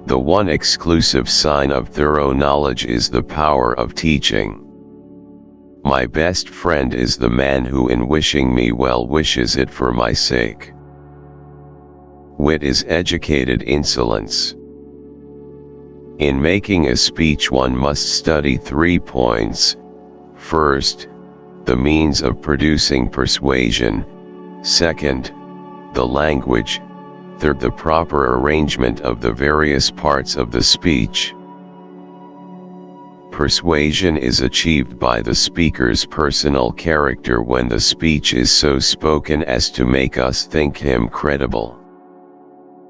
The one exclusive sign of thorough knowledge is the power of teaching. My best friend is the man who in wishing me well wishes it for my sake. Wit is educated insolence. In making a speech one must study 3 points. First, the means of producing persuasion. Second, the language. Third, the proper arrangement of the various parts of the speech. Persuasion is achieved by the speaker's personal character when the speech is so spoken as to make us think him credible.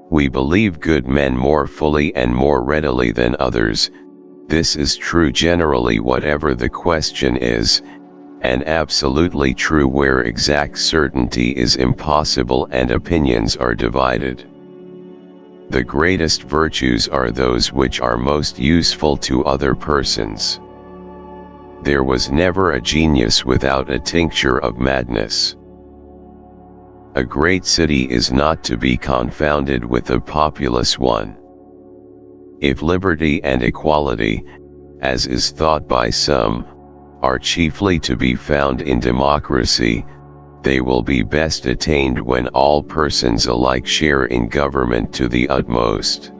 We believe good men more fully and more readily than others. This is true generally whatever the question is, and absolutely true where exact certainty is impossible and opinions are divided. The greatest virtues are those which are most useful to other persons. There was never a genius without a tincture of madness. A great city is not to be confounded with a populous one. If liberty and equality, as is thought by some, are chiefly to be found in democracy, they will be best attained when all persons alike share in government to the utmost.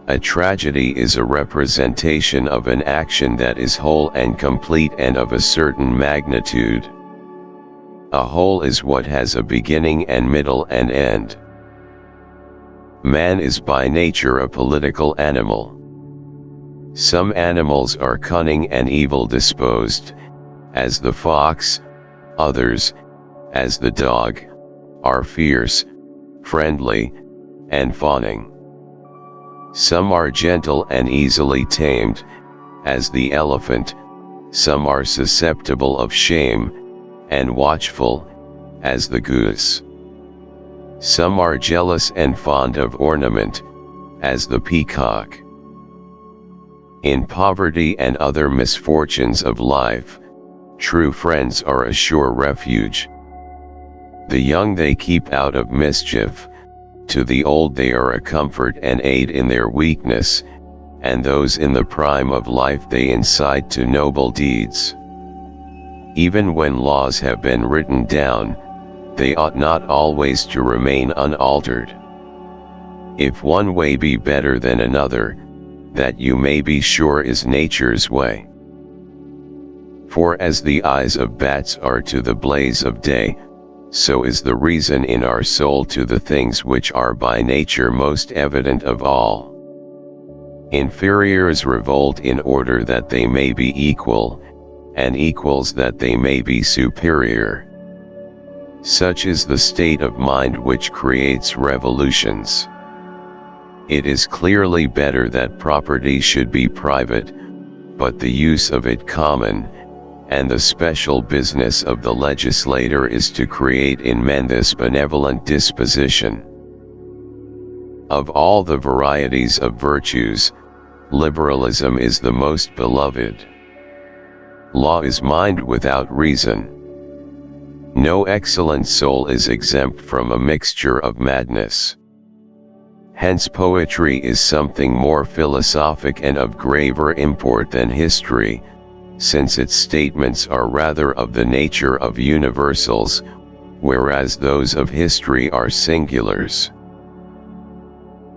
A tragedy is a representation of an action that is whole and complete and of a certain magnitude. A whole is what has a beginning and middle and end. Man is by nature a political animal. Some animals are cunning and evil disposed, as the fox. Others, as the dog, are fierce, friendly, and fawning. Some are gentle and easily tamed, as the elephant. Some are susceptible of shame, and watchful, as the goose. Some are jealous and fond of ornament, as the peacock. In poverty and other misfortunes of life, true friends are a sure refuge. The young they keep out of mischief, to the old they are a comfort and aid in their weakness, and those in the prime of life they incite to noble deeds. Even when laws have been written down, they ought not always to remain unaltered. If one way be better than another, that you may be sure is nature's way. For as the eyes of bats are to the blaze of day, so is the reason in our soul to the things which are by nature most evident of all. Inferiors revolt in order that they may be equal, and equals that they may be superior. Such is the state of mind which creates revolutions. It is clearly better that property should be private, but the use of it common, and the special business of the legislator is to create in men this benevolent disposition. Of all the varieties of virtues, liberalism is the most beloved. Law is mind without reason. No excellent soul is exempt from a mixture of madness. Hence poetry is something more philosophic and of graver import than history, since its statements are rather of the nature of universals, whereas those of history are singulars.